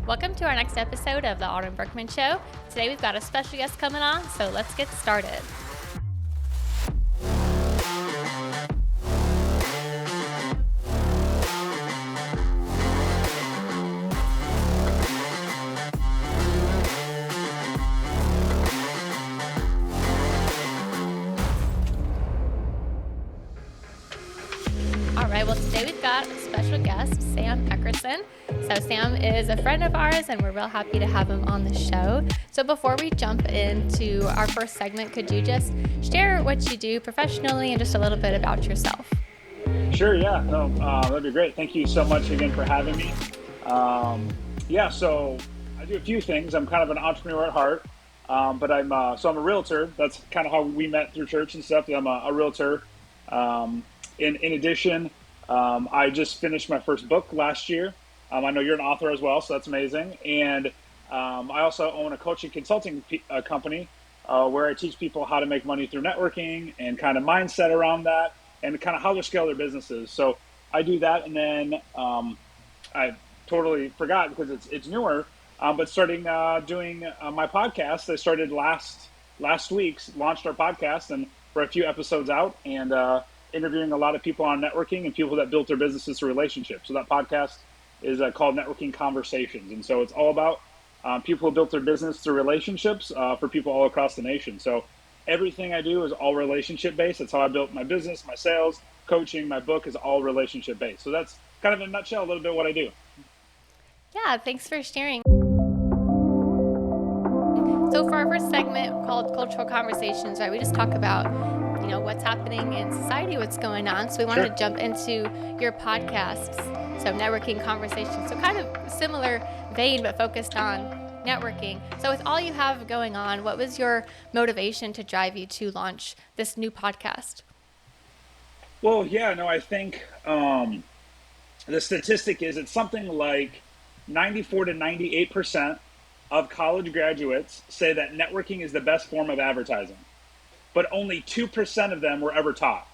Welcome to our next episode of the Autumn Berkman Show. Today we've got a special guest coming on, so let's get started. All right, well, today we've got a special guest, Sam Eckerson. So Sam is a friend of ours, and we're real happy to have him on the show. So before we jump into our first segment, could you just share what you do professionally and just a little bit about yourself? Sure, yeah. No, that'd be great. Thank you so much again for having me. So I do a few things. I'm kind of an entrepreneur at heart, but I'm a realtor. That's kind of how we met through church and stuff. I'm a realtor. In addition, I just finished my first book last year. I know you're an author as well, so that's amazing. And I also own a coaching consulting company where I teach people how to make money through networking and kind of mindset around that and kind of how to scale their businesses. So I do that, and then I totally forgot because it's newer, but starting doing my podcast. I started last week, launched our podcast, and we're a few episodes out, and interviewing a lot of people on networking and people that built their businesses through relationships. So that podcast is called Networking Conversations. And so it's all about people who built their business through relationships for people all across the nation. So everything I do is all relationship based. That's how I built my business, my sales, coaching, my book is all relationship based. So that's kind of in a nutshell a little bit what I do. Yeah, thanks for sharing. So for our first segment called Cultural Conversations, right, we just talk about what's happening in society, what's going on. So we wanted to jump into your podcasts, so networking conversations. So kind of similar vein, but focused on networking. So with all you have going on, what was your motivation to drive you to launch this new podcast? Well, yeah, no, I think the statistic is it's something like 94 to 98% of college graduates say that networking is the best form of advertising. But only 2% of them were ever taught.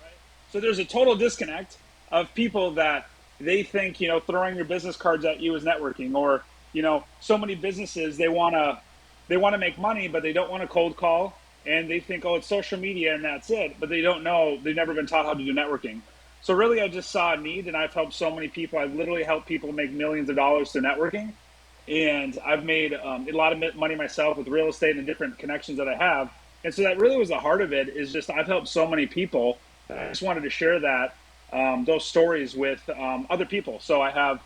Right? So there's a total disconnect of people that they think, throwing your business cards at you is networking, or, so many businesses, they want to make money, but they don't want to cold call, and they think, oh, it's social media and that's it, but they don't know, they've never been taught how to do networking. So really, I just saw a need, and I've helped so many people. I've literally helped people make millions of dollars through networking, and I've made a lot of money myself with real estate and different connections that I have. And so that really was the heart of it, is just I've helped so many people. I just wanted to share that, those stories with other people. So I have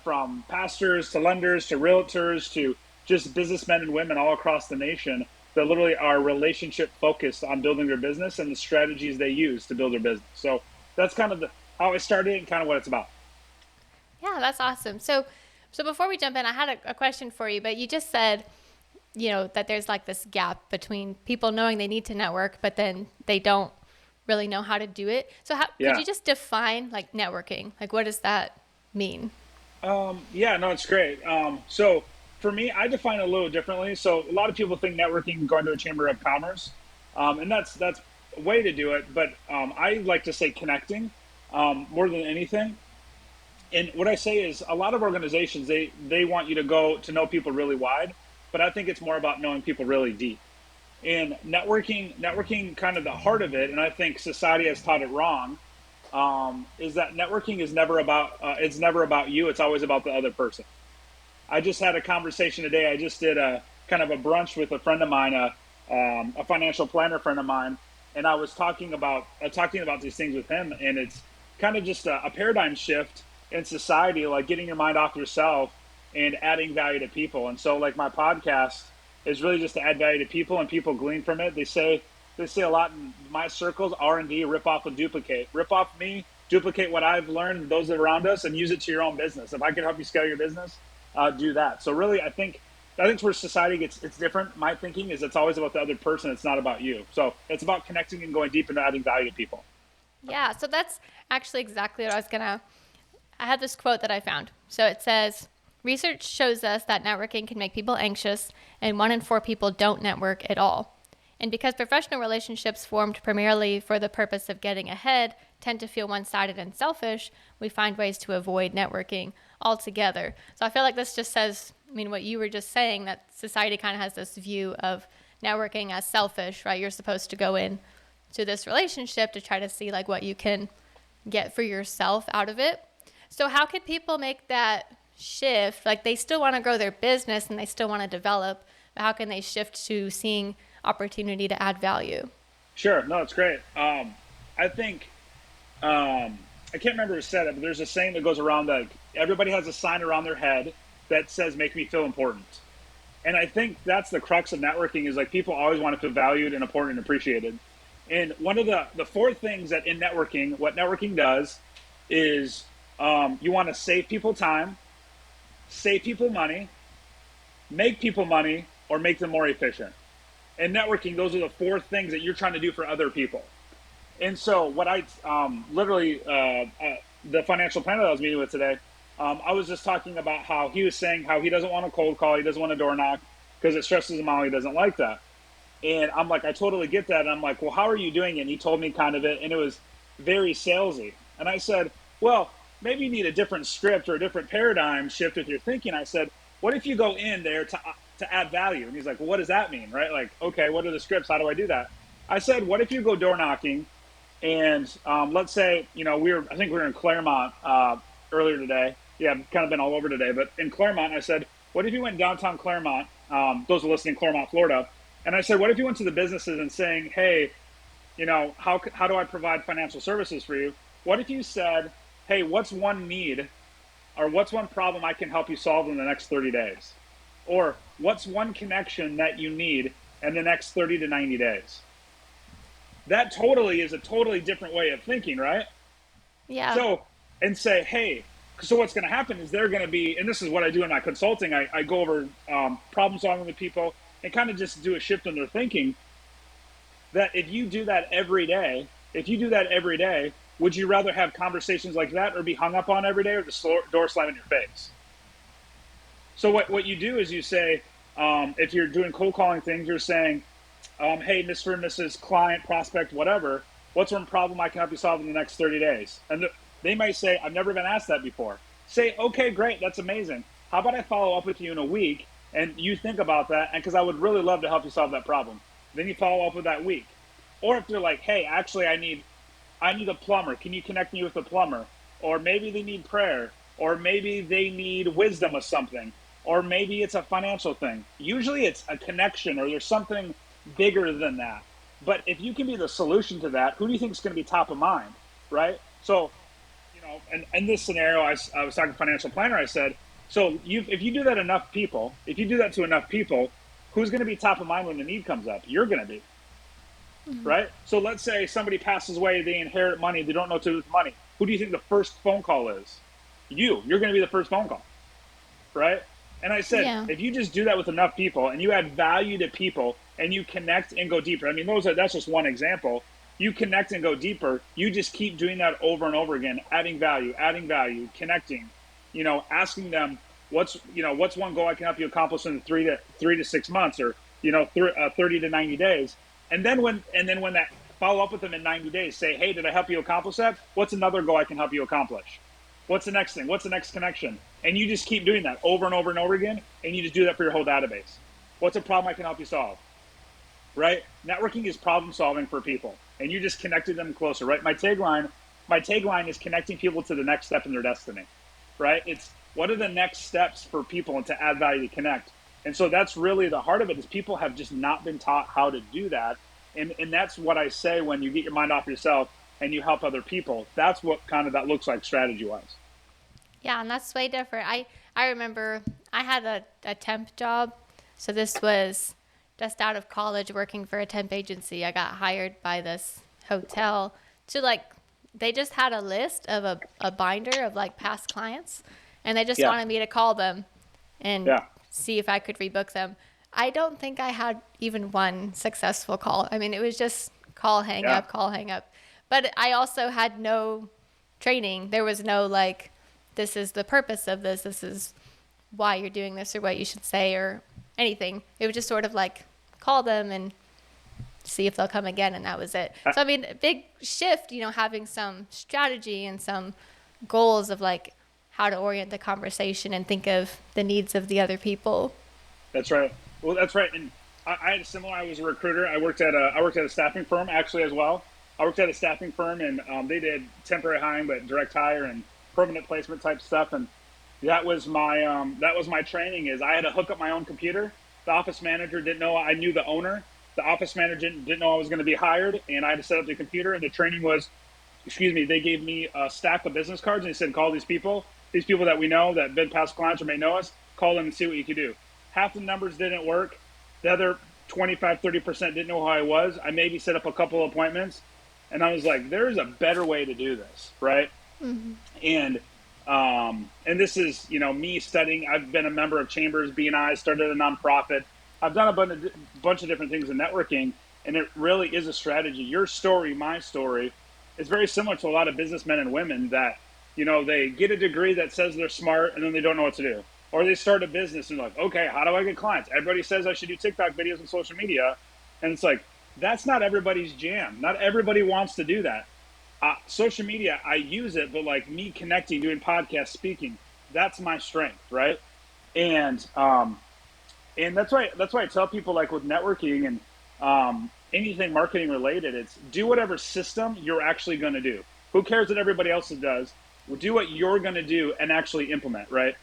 from pastors to lenders to realtors to just businessmen and women all across the nation that literally are relationship focused on building their business and the strategies they use to build their business. So that's kind of how I started and kind of what it's about. Yeah, that's awesome. So before we jump in, I had a question for you, but you just said that there's like this gap between people knowing they need to network, but then they don't really know how to do it. So could you just define like networking? Like, what does that mean? It's great. So for me, I define it a little differently. So a lot of people think networking going to a chamber of commerce, and that's a way to do it. But I like to say connecting more than anything. And what I say is a lot of organizations, they want you to go to know people really wide. But I think it's more about knowing people really deep. And networking kind of the heart of it, and I think society has taught it wrong, is that networking is never about you. It's always about the other person. I just had a conversation today. I just did a kind of a brunch with a friend of mine, a financial planner friend of mine, and I was talking about these things with him, and it's kind of just a paradigm shift in society, like getting your mind off yourself and adding value to people. And so like my podcast is really just to add value to people, and people glean from it. They say a lot in my circles, R&D, rip off and duplicate. Rip off me, duplicate what I've learned, those around us, and use it to your own business. If I can help you scale your business, do that. So really, I think where society it's different. My thinking is it's always about the other person. It's not about you. So it's about connecting and going deep and adding value to people. Yeah, so that's actually exactly what I had this quote that I found. So it says, research shows us that networking can make people anxious, and 1 in 4 people don't network at all. And because professional relationships formed primarily for the purpose of getting ahead, tend to feel one-sided and selfish, we find ways to avoid networking altogether. So I feel like this just says, I mean, what you were just saying, that society kind of has this view of networking as selfish, right? You're supposed to go in to this relationship to try to see like what you can get for yourself out of it. So how could people make that shift? Like they still want to grow their business and they still want to develop, but how can they shift to seeing opportunity to add value? Sure. No, it's great. I think I can't remember who said it, but there's a saying that goes around that everybody has a sign around their head that says "Make me feel important." And I think that's the crux of networking is like people always want to feel valued and important and appreciated. And one of the four things that in networking, what networking does is you want to save people time, save people money, make people money, or make them more efficient. In networking, those are the four things that you're trying to do for other people. And so what I the financial planner that I was meeting with today, I was just talking about how he was saying how he doesn't want a cold call, he doesn't want a door knock because it stresses him out, he doesn't like that. And I'm like, I totally get that. And I'm like, well, how are you doing it? And he told me kind of it, and it was very salesy. And I said, well, maybe you need a different script or a different paradigm shift with your thinking. I said, what if you go in there to add value? And he's like, well, what does that mean, right? Like, okay, what are the scripts? How do I do that? I said, what if you go door knocking and let's say, you know, I think we were in Claremont earlier today. Yeah, I've kind of been all over today, but in Claremont, I said, what if you went downtown Claremont, those are listening, Claremont, Florida, and I said, what if you went to the businesses and saying, hey, you know, how do I provide financial services for you? What if you said, hey, what's one need or what's one problem I can help you solve in the next 30 days? Or what's one connection that you need in the next 30 to 90 days? That totally is a totally different way of thinking, right? Yeah. So, and say, hey, so what's going to happen is they're going to be, and this is what I do in my consulting, I go over problem solving with people and kind of just do a shift in their thinking that if you do that every day, would you rather have conversations like that or be hung up on every day or the door slam in your face? So what you do is you say, if you're doing cold calling things, you're saying, hey, Mr. and Mrs. Client, prospect, whatever, what's one problem I can help you solve in the next 30 days? And they might say, I've never been asked that before. Say, okay, great, that's amazing. How about I follow up with you in a week and you think about that, and because I would really love to help you solve that problem. Then you follow up with that week. Or if they're like, hey, actually, I need a plumber. Can you connect me with a plumber? Or maybe they need prayer. Or maybe they need wisdom of something. Or maybe it's a financial thing. Usually it's a connection or there's something bigger than that. But if you can be the solution to that, who do you think is going to be top of mind, right? So, you know, and in this scenario, I was talking to a financial planner. I said, so if you do that enough people, if you do that to enough people, who's going to be top of mind when the need comes up? You're going to be, right? So let's say somebody passes away, they inherit money, they don't know what to do with money. Who do you think the first phone call is? You're going to be the first phone call, right? And I said, Yeah. if you just do that with enough people and you add value to people and you connect and go deeper, I mean, that's just one example. You connect and go deeper. You just keep doing that over and over again, adding value, connecting, you know, asking them what's one goal I can help you accomplish in 3 to 6 months or, you know, 30 to 90 days. And then when that follow up with them in 90 days, say, hey, did I help you accomplish that? What's another goal I can help you accomplish? What's the next thing? What's the next connection? And you just keep doing that over and over and over again. And you just do that for your whole database. What's a problem I can help you solve? Right? Networking is problem solving for people. And you just connected them closer, right? My tagline is connecting people to the next step in their destiny, right? It's what are the next steps for people and to add value to connect. And so that's really the heart of it is people have just not been taught how to do that. And that's what I say when you get your mind off yourself and you help other people. That's what kind of that looks like strategy wise. Yeah, and that's way different. I remember I had a temp job. So this was just out of college working for a temp agency. I got hired by this hotel to like, they just had a list of a binder of like past clients and they just Yeah. wanted me to call them and Yeah. see if I could rebook them. I don't think I had even one successful call. I mean, it was just call, hang Yeah. up, call, hang up. But I also had no training. There was no like, this is the purpose of this. This is why you're doing this or what you should say or anything. It was just sort of like call them and see if they'll come again, and that was it. Uh, So I mean, a big shift, having some strategy and some goals of like how to orient the conversation and think of the needs of the other people. that's right. Well, that's right. And I had a similar. I was a recruiter. I worked at a staffing firm actually as well. I worked at a staffing firm, and they did temporary hiring, but direct hire and permanent placement type stuff. And that was my training. Is I had to hook up my own computer. The office manager didn't know I knew the owner. The office manager didn't know I was going to be hired, and I had to set up the computer. And the training was, excuse me, they gave me a stack of business cards and they said, call these people that we know that have been past clients or may know us, call them and see what you can do. Half the numbers didn't work. The other 25-30% didn't know who I was. I maybe set up a couple of appointments, and I was like, there's a better way to do this, right? Mm-hmm. And this is, me studying. I've been a member of Chambers, B&I, started a nonprofit. I've done a bunch of different things in networking, and it really is a strategy. Your story, my story, is very similar to a lot of businessmen and women that, they get a degree that says they're smart, and then they don't know what to do. Or they start a business and they're like, okay, how do I get clients? Everybody says I should do TikTok videos and social media. And it's like, that's not everybody's jam. Not everybody wants to do that. Social media, I use it, but like me connecting, doing podcasts, speaking, that's my strength, right? And that's why I tell people, like with networking and anything marketing related, it's do whatever system you're actually going to do. Who cares what everybody else does? Well, do what you're going to do and actually implement, right?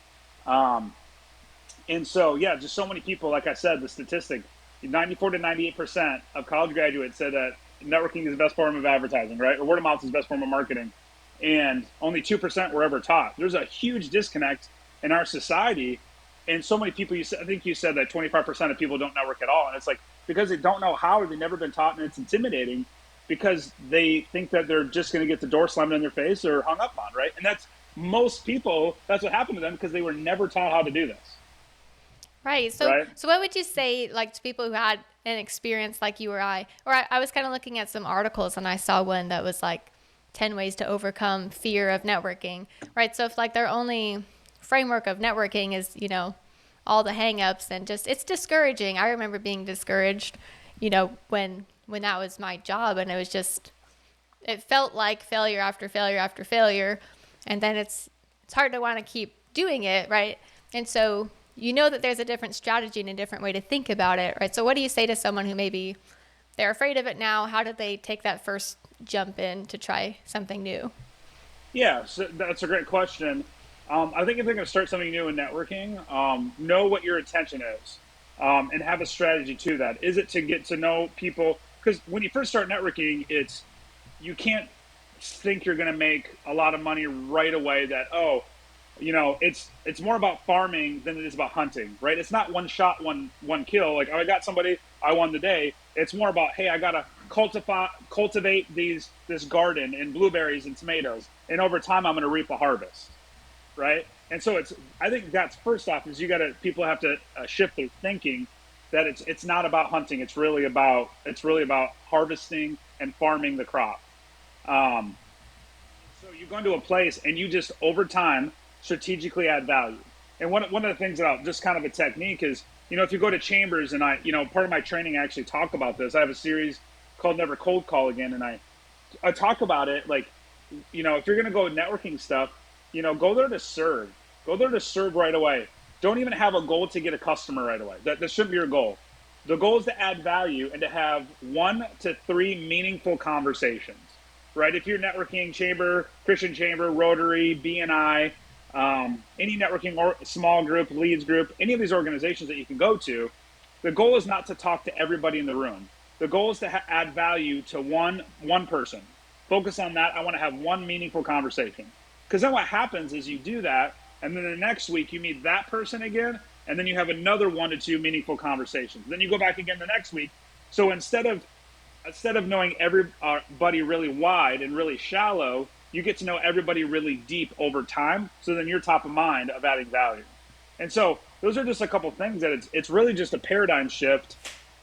And so, yeah, just so many people, like I said, the statistic, 94 to 98% of college graduates said that networking is the best form of advertising, right? Or word of mouth is the best form of marketing. And only 2% were ever taught. There's a huge disconnect in our society. And so many people, I think you said that 25% of people don't network at all. And it's like, because they don't know how, or they've never been taught, and it's intimidating because they think that they're just going to get the door slammed in their face or hung up on, right? And that's most people, that's what happened to them because they were never taught how to do this. Right. So, right? so what would you say, like, to people who had an experience like you or I? Or I was kind of looking at some articles and I saw one that was like 10 ways to overcome fear of networking, right? So if like their only framework of networking is, all the hangups and just, it's discouraging. I remember being discouraged, when that was my job, and it was just, it felt like failure after failure after failure. And then it's hard to want to keep doing it, right? And so that there's a different strategy and a different way to think about it, right? So what do you say to someone who maybe they're afraid of it now? How do they take that first jump in to try something new? Yeah, so that's a great question. I think if they're going to start something new in networking, know what your intention is, and have a strategy to that. Is it to get to know people? Because when you first start networking, you can't think you're going to make a lot of money right away. It's more about farming than it is about hunting, right? It's not one shot, one kill. Like, oh, I got somebody, I won the day. It's more about, hey, I gotta cultivate this garden and blueberries and tomatoes, and over time I'm gonna reap a harvest, right? And so I think that's first off is people have to shift their thinking that it's not about hunting. It's really about harvesting and farming the crop. So you go into a place and you just over time strategically add value. And one of the things that just kind of a technique is, if you go to Chambers, and part of my training, I actually talk about this. I have a series called Never Cold Call Again. And I talk about it like, if you're going to go networking stuff, go there to serve. Go there to serve right away. Don't even have a goal to get a customer right away. That shouldn't be your goal. The goal is to add value and to have 1 to 3 meaningful conversations, right? If you're networking chamber, Christian chamber, Rotary, BNI, any networking or small group, leads group, any of these organizations that you can go to, the goal is not to talk to everybody in the room. The goal is to add value to one person. Focus on that. I want to have one meaningful conversation. Because then what happens is you do that, and then the next week you meet that person again, and then you have another 1 to 2 meaningful conversations. Then you go back again the next week. So instead of knowing everybody really wide and really shallow, you get to know everybody really deep over time. So then you're top of mind of adding value. And so those are just a couple things that it's really just a paradigm shift,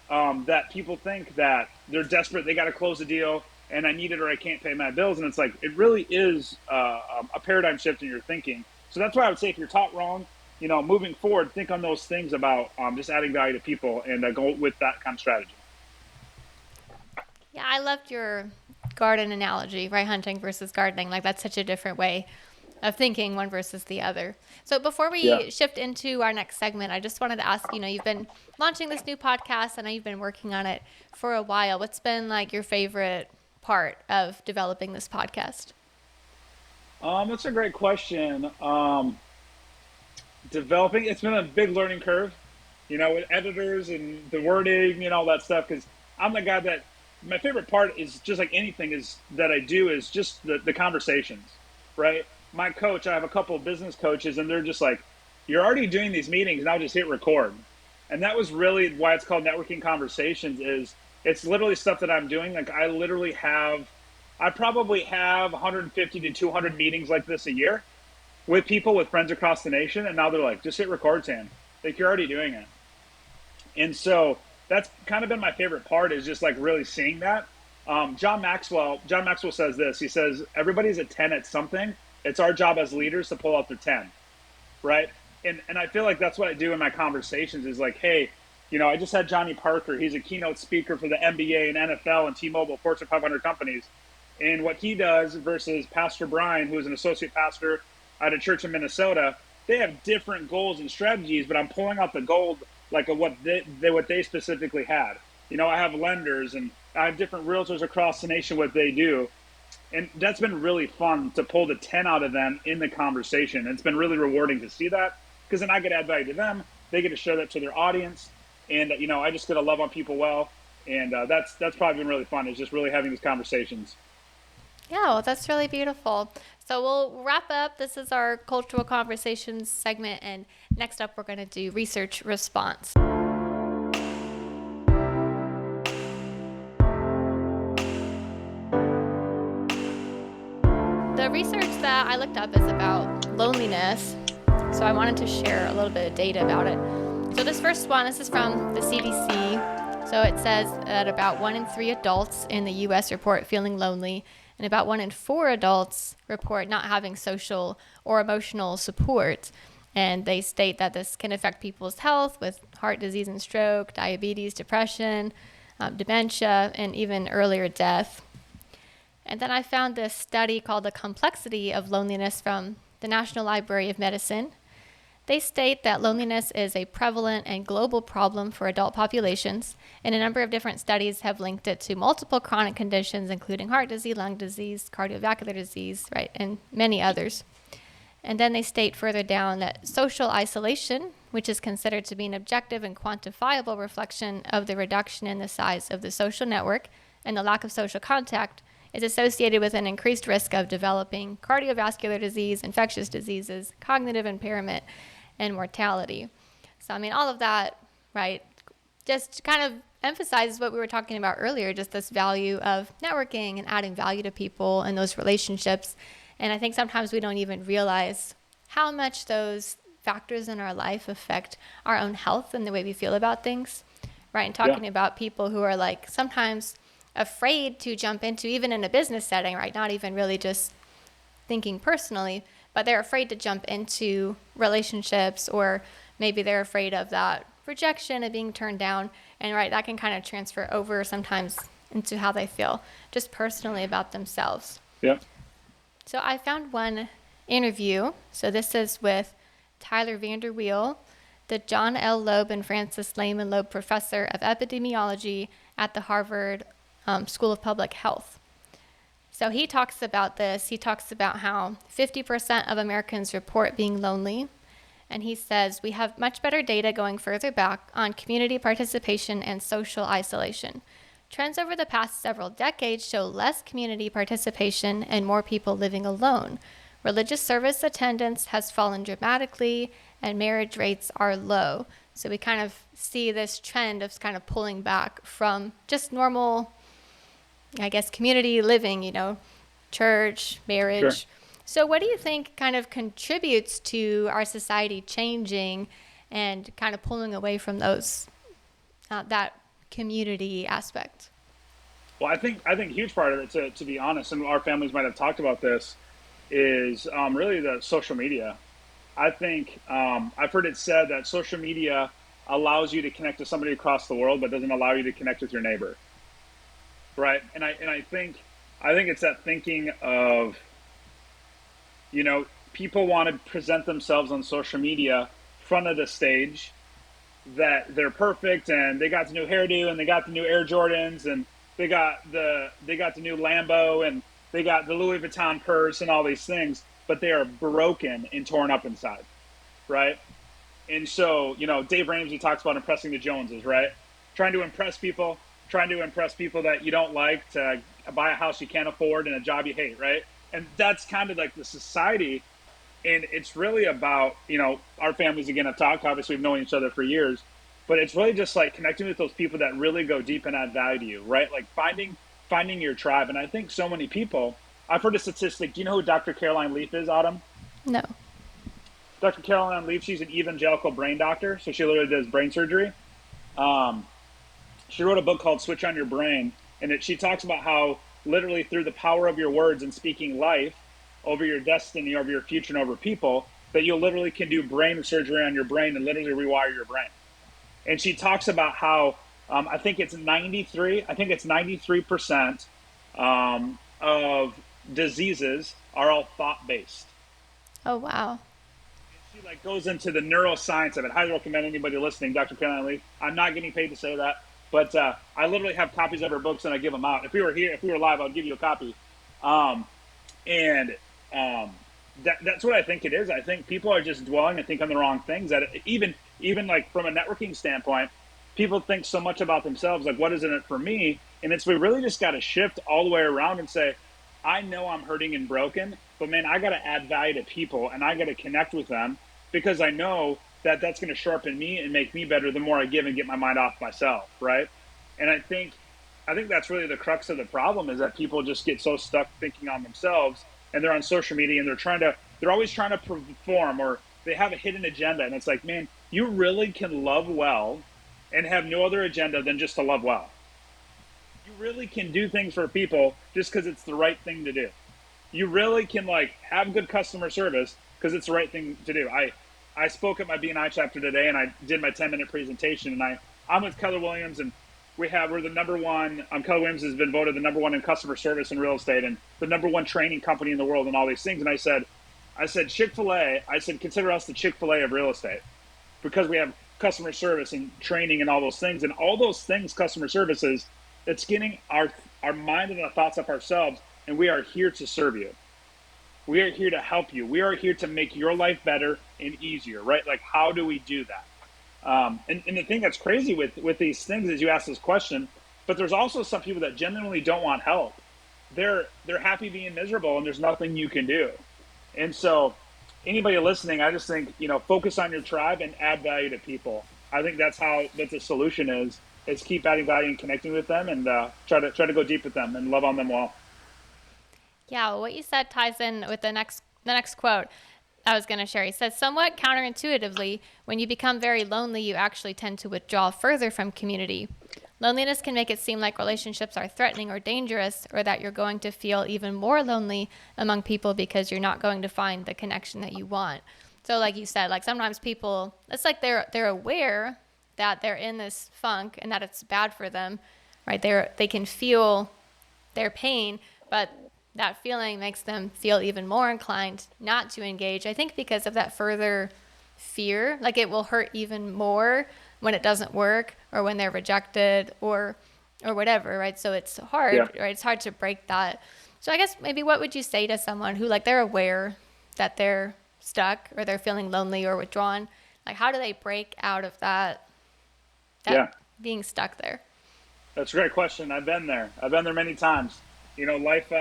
that people think that they're desperate, they got to close a deal, and I need it or I can't pay my bills. And it's like, it really is a paradigm shift in your thinking. So that's why I would say if you're taught wrong, moving forward, think on those things about just adding value to people and go with that kind of strategy. Yeah, I loved your garden analogy, right? Hunting versus gardening. Like, that's such a different way of thinking, one versus the other. So before Yeah. we shift into our next segment, I just wanted to ask, you've been launching this new podcast. I know you've been working on it for a while. What's been like your favorite part of developing this podcast? That's a great question. Developing, it's been a big learning curve, with editors and the wording and all that stuff. Because I'm the guy that my favorite part is just like anything is that I do is just the conversations, right? My coach, I have a couple of business coaches, and they're just like, "You're already doing these meetings, now just hit record." And that was really why it's called networking conversations. Is it's literally stuff that I'm doing. Like I probably have 150 to 200 meetings like this a year with people, with friends across the nation, and now they're like, just hit record, Sam. Like, you're already doing it. And so that's kind of been my favorite part, is just like really seeing that. John Maxwell says this. He says everybody's a 10 at something. It's our job as leaders to pull out their 10, right? And I feel like that's what I do in my conversations, is like, hey, I just had Johnny Parker. He's a keynote speaker for the NBA and NFL and T-Mobile, Fortune 500 companies. And what he does versus Pastor Brian, who is an associate pastor at a church in Minnesota, they have different goals and strategies, but I'm pulling out the gold, like, of what they specifically had. I have lenders, and I have different realtors across the nation, what they do. And that's been really fun to pull the 10 out of them in the conversation. It's been really rewarding to see that, because then I get to add value to them. They get to share that to their audience. And, I just get to love on people well. And that's probably been really fun, is just really having these conversations. Yeah, well, that's really beautiful. So we'll wrap up. This is our cultural conversations segment. And next up, we're going to do research response. The research that I looked up is about loneliness. So I wanted to share a little bit of data about it. So this first one, this is from the CDC. So it says that about 1 in 3 adults in the U.S. report feeling lonely, and about 1 in 4 adults report not having social or emotional support. And they state that this can affect people's health with heart disease and stroke, diabetes, depression, dementia, and even earlier death. And then I found this study called The Complexity of Loneliness from the National Library of Medicine. They state that loneliness is a prevalent and global problem for adult populations, and a number of different studies have linked it to multiple chronic conditions, including heart disease, lung disease, cardiovascular disease, right, and many others. And then they state further down that social isolation, which is considered to be an objective and quantifiable reflection of the reduction in the size of the social network and the lack of social contact, is associated with an increased risk of developing cardiovascular disease, infectious diseases, cognitive impairment, and mortality. So, I mean, all of that, right, just kind of emphasizes what we were talking about earlier, just this value of networking and adding value to people and those relationships. And I think sometimes we don't even realize how much those factors in our life affect our own health and the way we feel about things, right? And talking about people who are like sometimes afraid to jump into, even in a business setting, right? Not even really just thinking personally, but they're afraid to jump into relationships, or maybe they're afraid of that rejection, of being turned down. And right, that can kind of transfer over sometimes into how they feel just personally about themselves. Yeah. So I found one interview. So this is with Tyler Vanderweel, the John L. Loeb and Francis Lehman Loeb Professor of Epidemiology at the Harvard School of Public Health. So he talks about this. He talks about how 50% of Americans report being lonely. And he says, we have much better data going further back on community participation and social isolation. Trends over the past several decades show less community participation and more people living alone. Religious service attendance has fallen dramatically, and marriage rates are low. So we kind of see this trend of kind of pulling back from just normal, I guess, community living, church, marriage. Sure. So what do you think kind of contributes to our society changing and kind of pulling away from those, that community aspect? Well, I think a huge part of it, to be honest, and our families might have talked about this, is really the social media. I think I've heard it said that social media allows you to connect to somebody across the world, but doesn't allow you to connect with your neighbor. right? And I think it's that thinking of, people want to present themselves on social media front of the stage, that they're perfect and they got the new hairdo and they got the new Air Jordans and they got the new Lambo and they got the Louis Vuitton purse and all these things, but they are broken and torn up inside, right? And so, Dave Ramsey talks about impressing the Joneses, right? Trying to impress people that you don't like, to buy a house you can't afford and a job you hate, right? And that's kind of like the society. And it's really about, our families again have talked. Obviously, we've known each other for years, but it's really just like connecting with those people that really go deep and add value to you, right? Like finding your tribe. And I think so many people. I've heard a statistic. Do you know who Dr. Caroline Leaf is, Autumn? No. Dr. Caroline Leaf. She's an evangelical brain doctor, so she literally does brain surgery. Um, she wrote a book called Switch on Your Brain, and she talks about how literally through the power of your words and speaking life over your destiny, over your future, and over people, that you literally can do brain surgery on your brain and literally rewire your brain. And she talks about how I think it's 93% of diseases are all thought based. Oh, wow. She like goes into the neuroscience of it. Highly recommend anybody listening, Dr. Caroline Lee. I'm not getting paid to say that, but I literally have copies of her books and I give them out. If we were live, I'd give you a copy. Um, and that's what I think it is. I think people are just dwelling and think on the wrong things. That even like from a networking standpoint, people think so much about themselves. Like, what is in it for me? And we really just got to shift all the way around and say, I know I'm hurting and broken, but man, I got to add value to people and I got to connect with them because I know that that's going to sharpen me and make me better the more I give and get my mind off myself, right? And I think that's really the crux of the problem is that people just get so stuck thinking on themselves and they're on social media and they're always trying to perform or they have a hidden agenda. And it's like, man, you really can love well and have no other agenda than just to love well. You really can do things for people just because it's the right thing to do. You really can like have good customer service because it's the right thing to do. I spoke at my BNI chapter today and I did my 10-minute presentation and I'm with Keller Williams and we're the number one. Keller Williams has been voted the number one in customer service in real estate and the number one training company in the world and all these things. And I said Chick-fil-A. I said consider us the Chick-fil-A of real estate because we have customer service and training and all those things and all those things. Customer services. It's getting our mind and our thoughts up ourselves, and we are here to serve you. We are here to help you. We are here to make your life better and easier, right? Like, how do we do that? And the thing that's crazy with these things is you ask this question, but there's also some people that genuinely don't want help. They're happy being miserable, and there's nothing you can do. And so, anybody listening, I just think focus on your tribe and add value to people. I think that's the solution is keep adding value and connecting with them and try to go deep with them and love on them well. Yeah, well, what you said ties in with the next quote I was going to share. He says, somewhat counterintuitively, when you become very lonely, you actually tend to withdraw further from community. Loneliness can make it seem like relationships are threatening or dangerous, or that you're going to feel even more lonely among people because you're not going to find the connection that you want. So like you said, like sometimes people, it's like they're aware that they're in this funk and that it's bad for them, right? They can feel their pain, but that feeling makes them feel even more inclined not to engage. I think because of that further fear, like it will hurt even more when it doesn't work or when they're rejected or whatever, right? So it's hard, Yeah. right? It's hard to break that. So I guess maybe what would you say to someone who like they're aware that they're stuck or they're feeling lonely or withdrawn? Like how do they break out of that Yeah. being stuck there? That's a great question. I've been there. I've been there many times. Life.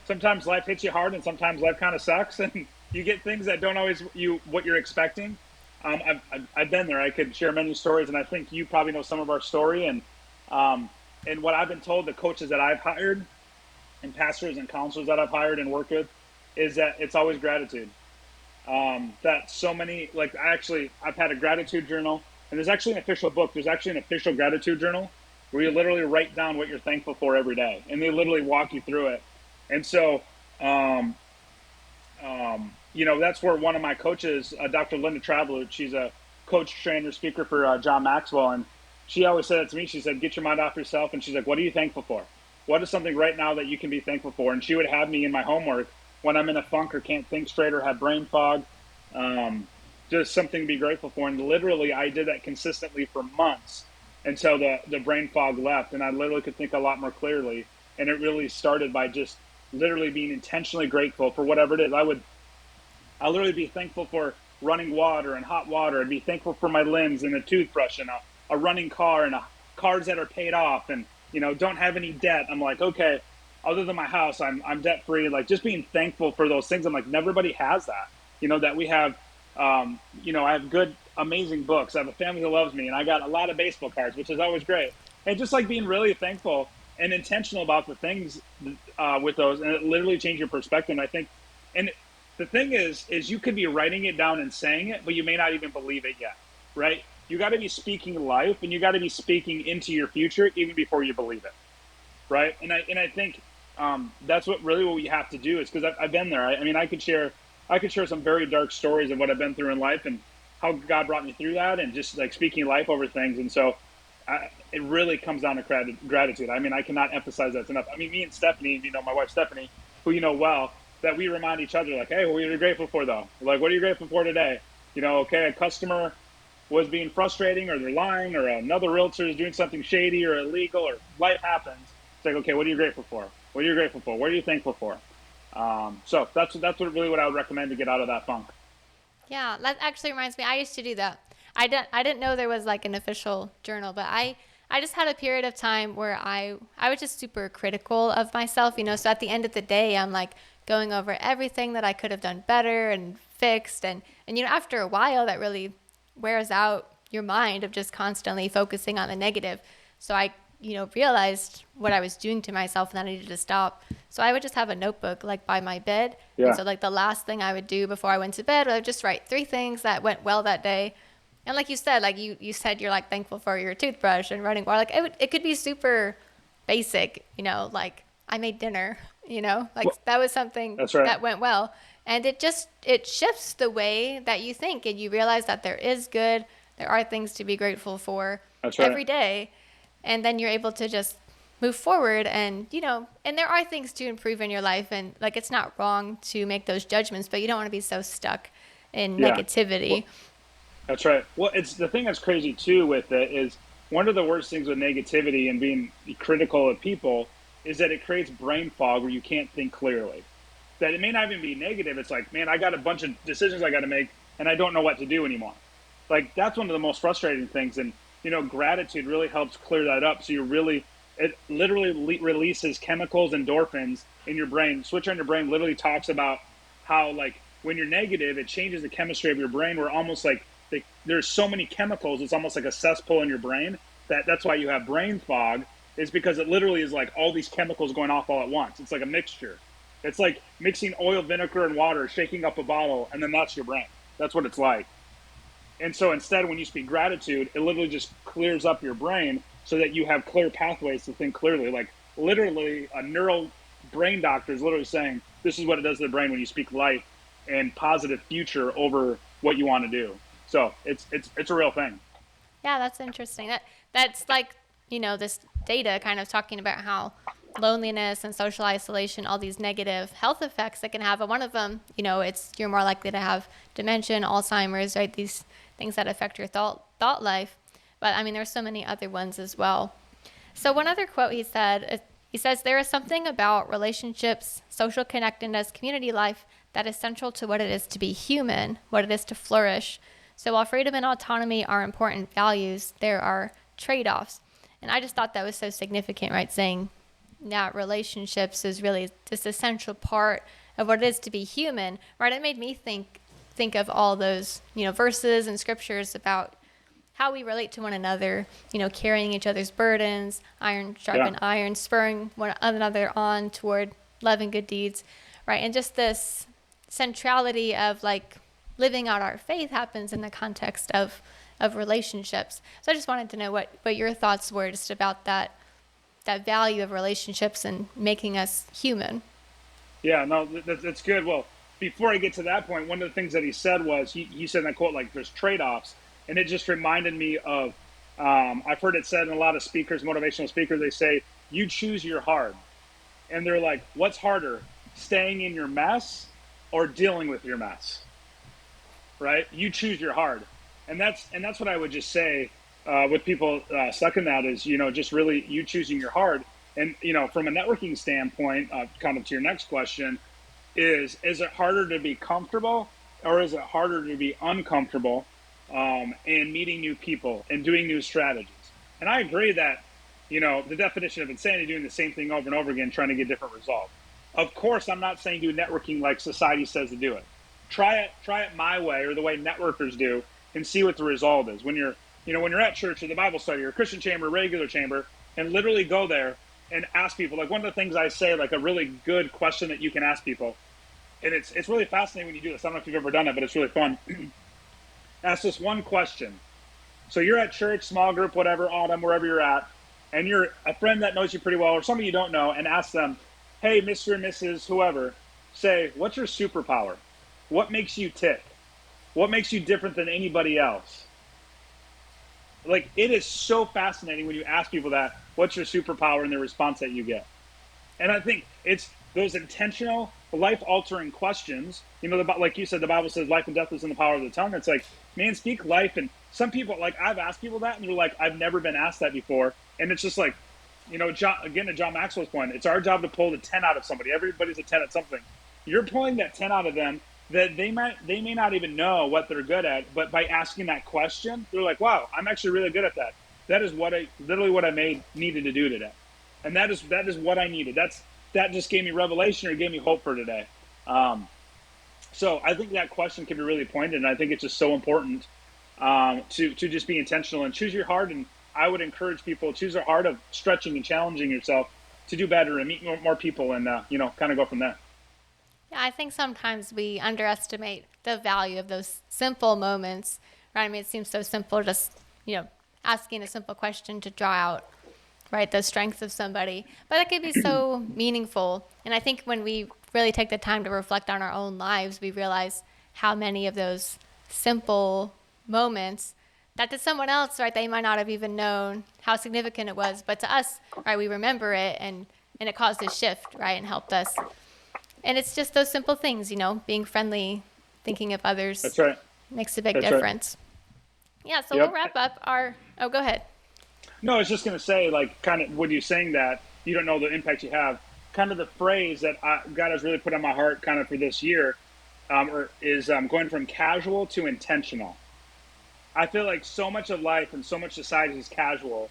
Sometimes life hits you hard, and sometimes life kind of sucks, and you get things that don't always what you're expecting. I've been there. I could share many stories, and I think you probably know some of our story. And what I've been told, the coaches that I've hired, and pastors and counselors that I've hired and worked with, is that it's always gratitude. That so many I've had a gratitude journal, and there's actually an official book. There's actually an official gratitude journal where you literally write down what you're thankful for every day, and they literally walk you through it. And so, that's where one of my coaches, Dr. Linda Traveler, she's a coach, trainer, speaker for John Maxwell, and she always said it to me. She said, "Get your mind off yourself," and she's like, "What are you thankful for?" what is something right now that you can be thankful for? And she would have me in my homework when I'm in a funk or can't think straight or have brain fog, um, just something to be grateful for. And literally, I did that consistently for months until the brain fog left, and I literally could think a lot more clearly. And it really started by just literally being intentionally grateful for whatever it is. I literally be thankful for running water and hot water. I'd be thankful for my limbs and a toothbrush and a running car and cars that are paid off and don't have any debt. I'm like, okay, other than my house, I'm debt free. Like just being thankful for those things. I'm like, everybody has that. That we have. I have good, amazing books. I have a family who loves me, and I got a lot of baseball cards, which is always great. And just like being really thankful and intentional about the things with those, and it literally changed your perspective. And I think, and the thing is you could be writing it down and saying it, but you may not even believe it yet, right? You got to be speaking life, and you got to be speaking into your future even before you believe it, right? And I think that's what we have to do is because I've been there. I mean, I could share some very dark stories of what I've been through in life and how God brought me through that, and just like speaking life over things. And so it really comes down to gratitude. I mean, I cannot emphasize that enough. I mean, me and Stephanie, my wife Stephanie, who well, that we remind each other like, hey, what are you grateful for though? Like, what are you grateful for today? Okay, a customer was being frustrating, or they're lying, or another realtor is doing something shady or illegal, or life happens. It's like, okay, what are you grateful for? What are you grateful for? What are you thankful for? So that's what I would recommend to get out of that funk. Yeah, that actually reminds me. I used to do that. I didn't know there was like an official journal, but I just had a period of time where I was just super critical of myself, So at the end of the day, I'm like going over everything that I could have done better and fixed, and after a while, that really wears out your mind of just constantly focusing on the negative. So I realized what I was doing to myself and that I needed to stop. So I would just have a notebook like by my bed. And Yeah, so like the last thing I would do before I went to bed, I would just write 3 things that went well that day. And like you said, like you said, you're like thankful for your toothbrush and running water. Like it could be super basic, like I made dinner, like well, that was something that's right. that went well. And it shifts the way that you think, and you realize that there are things to be grateful for That's right. every day, and then you're able to just move forward. And and there are things to improve in your life, and like it's not wrong to make those judgments, but you don't want to be so stuck in Yeah. negativity. Well, that's right. Well, it's the thing that's crazy too with it is one of the worst things with negativity and being critical of people is that it creates brain fog where you can't think clearly. That it may not even be negative. It's like, man, I got a bunch of decisions I got to make, and I don't know what to do anymore. Like that's one of the most frustrating things. And gratitude really helps clear that up. So it literally releases chemicals, endorphins in your brain. Switch on your brain literally talks about how like when you're negative, it changes the chemistry of your brain. Where almost like there's so many chemicals, it's almost like a cesspool in your brain. That's why you have brain fog. Is because it literally is like all these chemicals going off all at once. It's like a mixture. It's like mixing oil, vinegar, and water, shaking up a bottle, and then that's your brain. That's what it's like. And so instead, when you speak gratitude, it literally just clears up your brain so that you have clear pathways to think clearly. Like literally, a neural brain doctor is literally saying this is what it does to the brain when you speak life and positive future over what you want to do. So it's a real thing. Yeah, that's interesting. That's like, this data kind of talking about how loneliness and social isolation, all these negative health effects that can have. And one of them, it's you're more likely to have dementia, Alzheimer's, right? These things that affect your thought life. But I mean, there's so many other ones as well. So one other quote he says, there is something about relationships, social connectedness, community life that is central to what it is to be human, what it is to flourish. So while freedom and autonomy are important values, there are trade-offs. And I just thought that was so significant, right? Saying that relationships is really this essential part of what it is to be human, right? It made me think of all those, verses and scriptures about how we relate to one another, carrying each other's burdens, iron Yeah. sharpen iron, spurring one another on toward love and good deeds, right? And just this centrality of like living out our faith happens in the context of relationships. So I just wanted to know what your thoughts were just about that value of relationships and making us human. Yeah, no, that's good. Well, before I get to that point, one of the things that he said was he said in that quote, like, there's trade offs. And it just reminded me of, I've heard it said in a lot of speakers, motivational speakers, they say you choose your hard. And they're like, what's harder, staying in your mess or dealing with your mess? Right? You choose your hard. And that's what I would just say with people stuck in that is, just really you choosing your hard. And, from a networking standpoint, kind of to your next question, is it harder to be comfortable or is it harder to be uncomfortable and meeting new people and doing new strategies? And I agree that, the definition of insanity, doing the same thing over and over again, trying to get different results. Of course, I'm not saying do networking like society says to do it. Try it my way or the way networkers do and see what the result is. When you're at church or the Bible study or Christian chamber, regular chamber, and literally go there and ask people, like one of the things I say, like a really good question that you can ask people, and it's really fascinating when you do this. I don't know if you've ever done it, but it's really fun. Ask this one question. So you're at church, small group, whatever, autumn, wherever you're at, and you're a friend that knows you pretty well, or somebody you don't know, and ask them, hey, Mr. and Mrs. whoever, say, what's your superpower? What makes you tick? What makes you different than anybody else? Like, it is so fascinating when you ask people that, what's your superpower, and the response that you get. And I think it's those intentional, life-altering questions. Like you said, the Bible says life and death is in the power of the tongue. It's like, man, speak life. And some people, like I've asked people that, and they're like, I've never been asked that before. And it's just like, again, to John Maxwell's point, it's our job to pull the 10 out of somebody. Everybody's a 10 at something. You're pulling that 10 out of them that they may not even know what they're good at, but by asking that question, they're like, wow, I'm actually really good at that. That is literally what I needed to do today. And that is what I needed. That just gave me revelation or gave me hope for today. So I think that question can be really pointed, and I think it's just so important to just be intentional and choose your heart. And I would encourage people, choose their heart of stretching and challenging yourself to do better and meet more people and, kind of go from there. Yeah, I think sometimes we underestimate the value of those simple moments, right? I mean, it seems so simple, just, asking a simple question to draw out, right, the strengths of somebody. But it can be so meaningful. And I think when we really take the time to reflect on our own lives, we realize how many of those simple moments that to someone else, right, they might not have even known how significant it was. But to us, right, we remember it and it caused a shift, right, and helped us. And it's just those simple things, being friendly, thinking of others. That's right. Makes a big That's difference. Right. Yeah, so Yep. we'll wrap up go ahead. No, I was just going to say, like, kind of when you're saying that, you don't know the impact you have, kind of the phrase that God has really put on my heart kind of for this year is going from casual to intentional. I feel like so much of life and so much society is casual.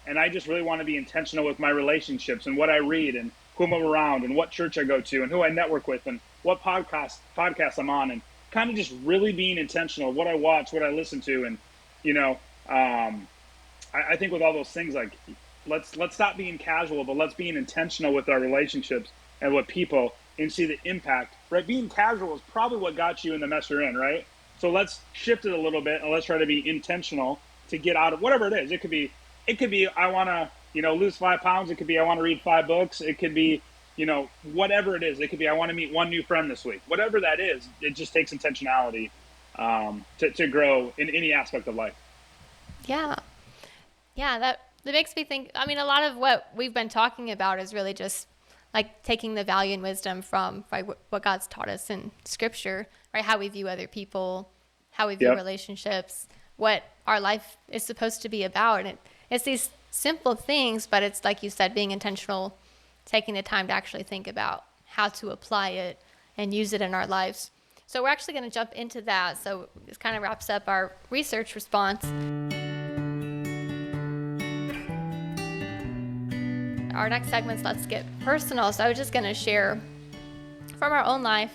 And I just really want to be intentional with my relationships and what I read and who I'm around and what church I go to and who I network with and what podcast I'm on, and kind of just really being intentional, what I watch, what I listen to. And, I think with all those things, like let's stop being casual, but let's be intentional with our relationships and with people and see the impact, right? Being casual is probably what got you in the mess you're in, right? So let's shift it a little bit and let's try to be intentional to get out of whatever it is. It could be I want to, lose 5 pounds. It could be I want to read 5 books. It could be, whatever it is. It could be I want to meet one new friend this week. Whatever that is, it just takes intentionality to grow in any aspect of life. Yeah. Yeah, that makes me think. I mean, a lot of what we've been talking about is really just like taking the value and wisdom from, right, what God's taught us in Scripture, right? How we view other people, how we view relationships, what our life is supposed to be about. And it's these simple things, but it's like you said, being intentional, taking the time to actually think about how to apply it and use it in our lives. So we're actually going to jump into that. So this kind of wraps up our research response. Our next segment's Let's Get Personal. So I was just going to share from our own life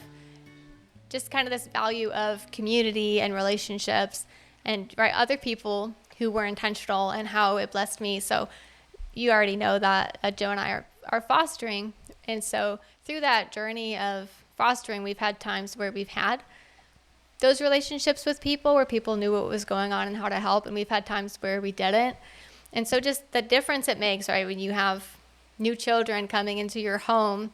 just kind of this value of community and relationships and, right, other people who were intentional and how it blessed me. So you already know that Joe and I are fostering. And so through that journey of fostering, we've had times where we've had those relationships with people where people knew what was going on and how to help. And we've had times where we didn't. And so just the difference it makes, right, when you have new children coming into your home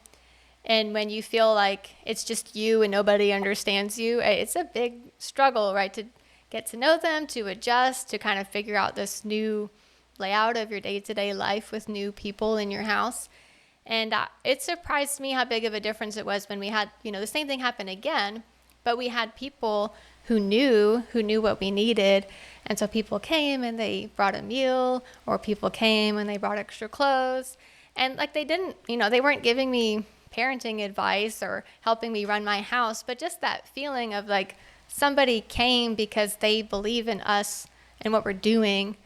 and when you feel like it's just you and nobody understands you, it's a big struggle, right, to get to know them, to adjust, to kind of figure out this new layout of your day-to-day life with new people in your house. And it surprised me how big of a difference it was when we had, the same thing happen again, but we had people who knew what we needed. And so people came and they brought a meal, or people came and they brought extra clothes. And like they didn't, they weren't giving me parenting advice or helping me run my house, but just that feeling of like somebody came because they believe in us and what we're doing,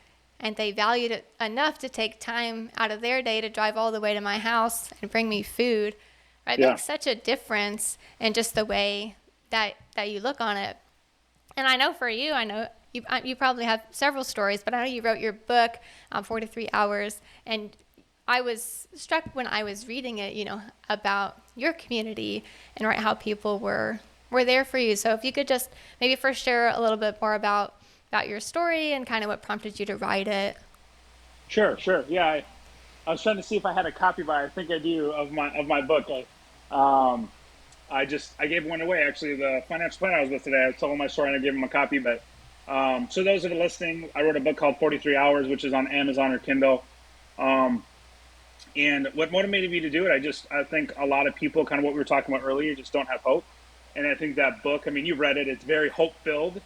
and they valued it enough to take time out of their day to drive all the way to my house and bring me food. Right? It Yeah. makes such a difference in just the way that you look on it. And I know for you, I know you probably have several stories, but I know you wrote your book, 43 Hours, and I was struck when I was reading it, about your community and right how people were there for you. So if you could just maybe first share a little bit more about your story and kind of what prompted you to write it. Sure, sure. Yeah, I was trying to see if I had a copy, but I think I do of my book. I gave one away actually. The financial planner I was with today, I told him my story and I gave him a copy. But so those that are listening, I wrote a book called 43 Hours, which is on Amazon or Kindle. Um, and what motivated me to do it, I think a lot of people, kind of what we were talking about earlier, just don't have hope. And I think that book, I mean, you read it, it's very hope filled.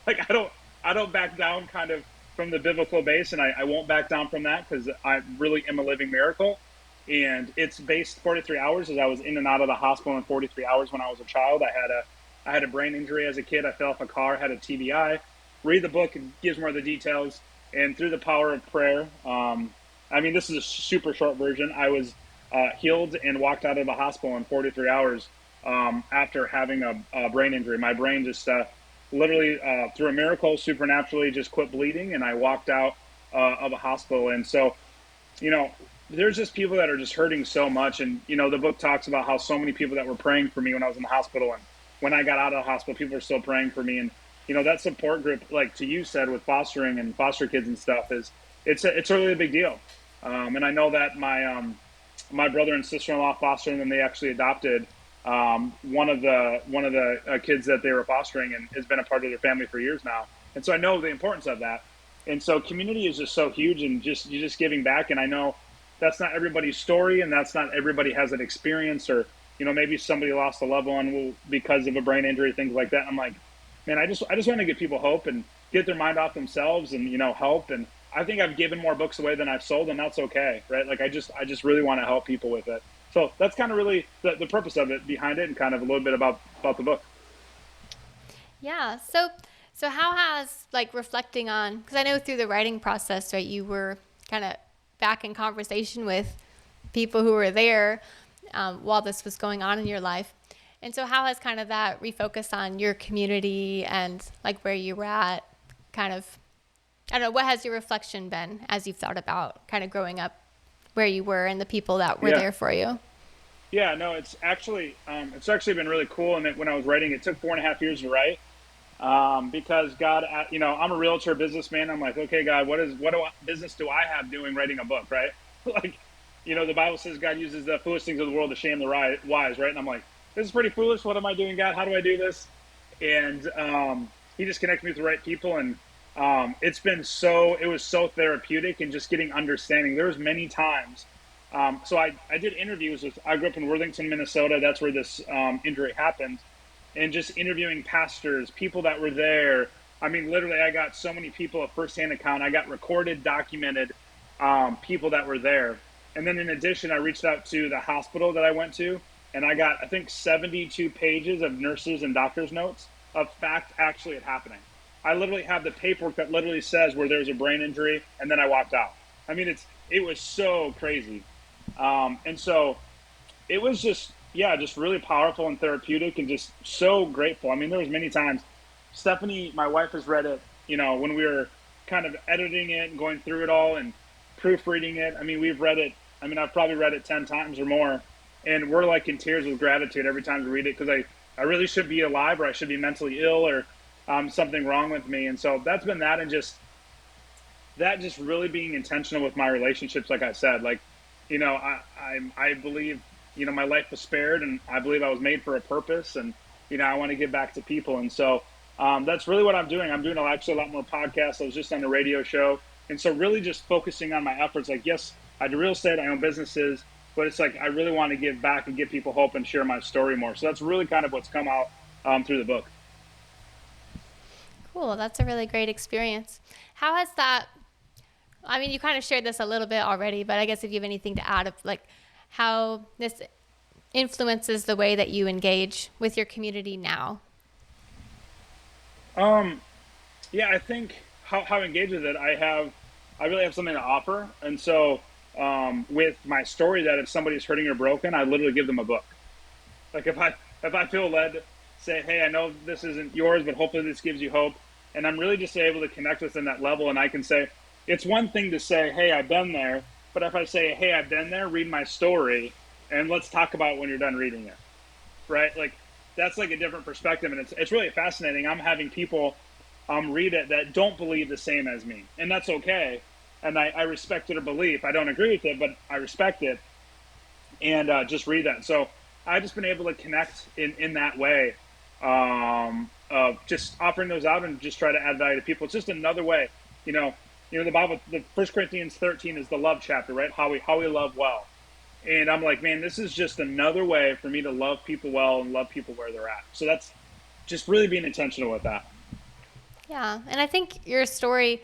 Like I don't back down kind of from the biblical base, and I won't back down from that because I really am a living miracle. And it's based 43 hours as I was in and out of the hospital in 43 hours when I was a child. I had a brain injury as a kid. I fell off a car, had a TBI. Read the book, it gives more of the details. And through the power of prayer, I mean, this is a super short version. I was healed and walked out of the hospital in 43 hours after having a brain injury. My brain just literally, through a miracle, supernaturally just quit bleeding, and I walked out of a hospital. And so, you know, there's just people that are just hurting so much. And, the book talks about how so many people that were praying for me when I was in the hospital. And when I got out of the hospital, people are still praying for me. And, that support group, like to you said, with fostering and foster kids and stuff it's really a big deal. And I know that my brother and sister-in-law fostered, and they actually adopted one of the kids that they were fostering, and has been a part of their family for years now. And so I know the importance of that. And so community is just so huge, and you're just giving back. And I know that's not everybody's story, and that's not everybody has an experience, or maybe somebody lost a loved one because of a brain injury, things like that. And I'm like, man, I just want to give people hope and get their mind off themselves, and help. And I think I've given more books away than I've sold, and that's okay, right? Like I just really want to help people with it. So that's kind of really the purpose of it, behind it, and kind of a little bit about the book. Yeah. So how has like reflecting on, because I know through the writing process, right, you were kind of back in conversation with people who were there while this was going on in your life. And so how has kind of that refocused on your community and like where you were at, kind of, I don't know, what has your reflection been as you've thought about kind of growing up where you were and the people that were there for you? Yeah, no, it's actually been really cool. And when I was writing, it took 4.5 years to write. Because God, I'm a realtor businessman. I'm like, okay, God, what business do I have doing writing a book, right? Like, the Bible says God uses the foolish things of the world to shame the wise, right? And I'm like, this is pretty foolish. What am I doing, God? How do I do this? And He just connected me with the right people, and it was so therapeutic, and just getting understanding. There was many times. So I did interviews I grew up in Worthington, Minnesota. That's where this injury happened. And just interviewing pastors, people that were there. I mean, literally, I got so many people, a firsthand account. I got recorded, documented people that were there. And then in addition, I reached out to the hospital that I went to, and I got, I think, 72 pages of nurses and doctors' notes of fact actually it happening. I literally have the paperwork that literally says where there's a brain injury, and then I walked out. I mean, it was so crazy. And so it was just really powerful and therapeutic, and just so grateful. I mean, there was many times. Stephanie, my wife, has read it, when we were kind of editing it and going through it all and proofreading it. I mean, we've read it. I mean, I've probably read it 10 times or more, and we're like in tears with gratitude every time we read it, because I really should be alive, or I should be mentally ill, or something wrong with me. And so that's been that, and just really being intentional with my relationships. Like I said, like, I believe, my life was spared, and I believe I was made for a purpose, and, I want to give back to people. And so that's really what I'm doing. I'm doing actually a lot more podcasts. I was just on a radio show And so really just focusing on my efforts, like, yes, I do real estate, I own businesses, but it's like I really want to give back and give people hope and share my story more. So that's really kind of what's come out through the book. Cool. That's a really great experience. How has that, I mean, you kind of shared this a little bit already, but I guess if you have anything to add of like how this influences the way that you engage with your community now. Yeah, I think how I engage with it, I really have something to offer. And so with my story, that if somebody's hurting or broken, I literally give them a book. Like if I feel led to say, hey, I know this isn't yours, but hopefully this gives you hope. And I'm really just able to connect with them that level. And I can say, it's one thing to say, hey, I've been there. But if I say, hey, I've been there, read my story and let's talk about it when you're done reading it. Right? Like that's like a different perspective. And it's really fascinating. I'm having people read it that don't believe the same as me. And that's okay. And I respect their belief. I don't agree with it, but I respect it. And just read that. So I've just been able to connect in that way, of just offering those out and just try to add value to people. It's just another way, the Bible, the 1 Corinthians 13 is the love chapter, right? How we love well. And I'm like, man, this is just another way for me to love people well and love people where they're at. So that's just really being intentional with that. Yeah. And I think your story,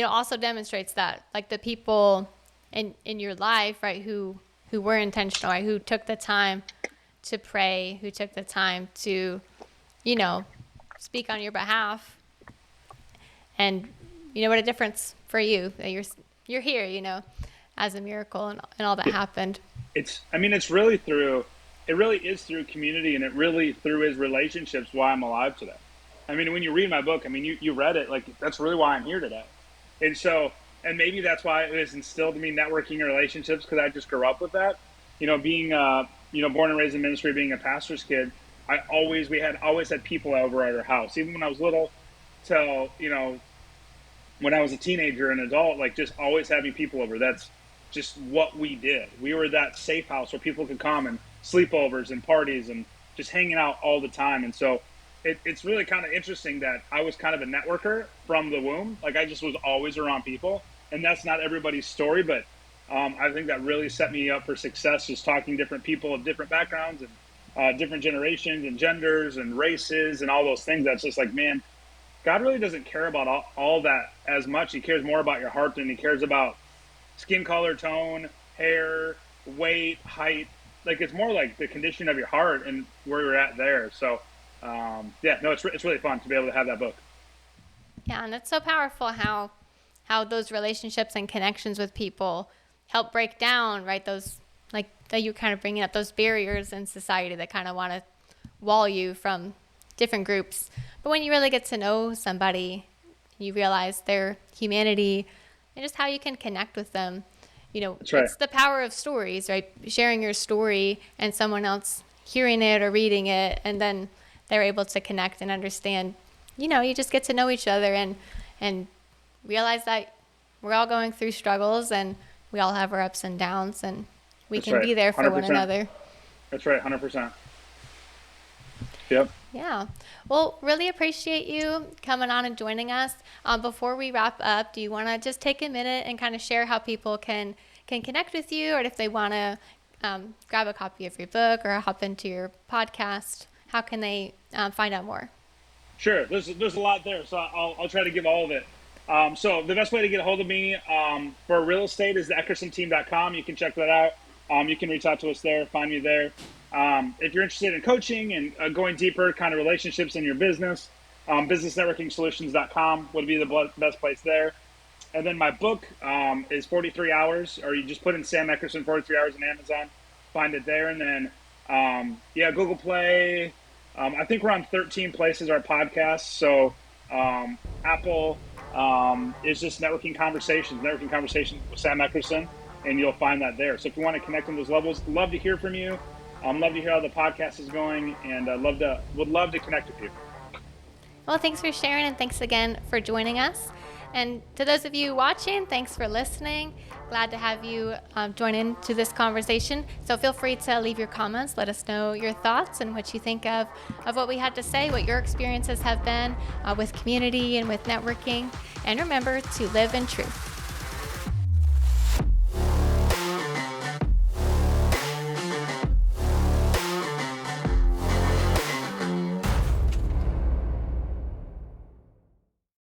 also demonstrates that, like the people in your life, right, who were intentional, right, who took the time to pray, who took the time to, speak on your behalf. And what a difference for you that you're here, as a miracle and all that happened. It's it really is through community, and it really through his relationships why I'm alive today. I mean, when you read my book, I mean, you read it, like that's really why I'm here today. And so, and maybe that's why it was instilled in me, networking and relationships, because I just grew up with that. Being born and raised in ministry, being a pastor's kid, we had always had people over at our house, even when I was little, till when I was a teenager and adult, like just always having people over. That's just what we did. We were that safe house where people could come and sleepovers and parties and just hanging out all the time. And so it's really kind of interesting that I was kind of a networker from the womb. Like I just was always around people, and that's not everybody's story, but I think that really set me up for success, just talking to different people of different backgrounds and different generations and genders and races and all those things. That's just like, man, God really doesn't care about all that as much. He cares more about your heart than he cares about skin color, tone, hair, weight, height. Like it's more like the condition of your heart and where you're at there. So it's really fun to be able to have that book. Yeah, and it's so powerful how those relationships and connections with people help break down, right, those, like that you're kind of bringing up, those barriers in society that kind of want to wall you from different groups. But when you really get to know somebody, you realize their humanity and just how you can connect with them. That's right. It's the power of stories, right? Sharing your story and someone else hearing it or reading it, and then they're able to connect and understand. You just get to know each other and realize that we're all going through struggles and we all have our ups and downs, and we That's can right. be there for 100%. one another. That's right, 100%. Yep. Yeah. Well, really appreciate you coming on and joining us. Before we wrap up, do you want to just take a minute and kind of share how people can connect with you, or if they want to grab a copy of your book or hop into your podcast, how can they find out more? Sure. There's a lot there, so I'll try to give all of it. So the best way to get a hold of me for real estate is the eckersonteam.com. You can check that out. You can reach out to us there, find me there. If you're interested in coaching and going deeper kind of relationships in your business, businessnetworkingsolutions.com would be the best place there. And then my book is 43 Hours, or you just put in Sam Eckerson 43 Hours in Amazon, find it there. And then, Google Play. I think we're on 13 places, our podcast. So Apple is just networking conversations with Sam Eckerson, and you'll find that there. So if you want to connect on those levels, love to hear from you. Love to hear how the podcast is going, and would love to connect with you. Well, thanks for sharing, and thanks again for joining us. And to those of you watching, thanks for listening. Glad to have you join into this conversation. So feel free to leave your comments. Let us know your thoughts and what you think of what we had to say, what your experiences have been with community and with networking. And remember to live in truth.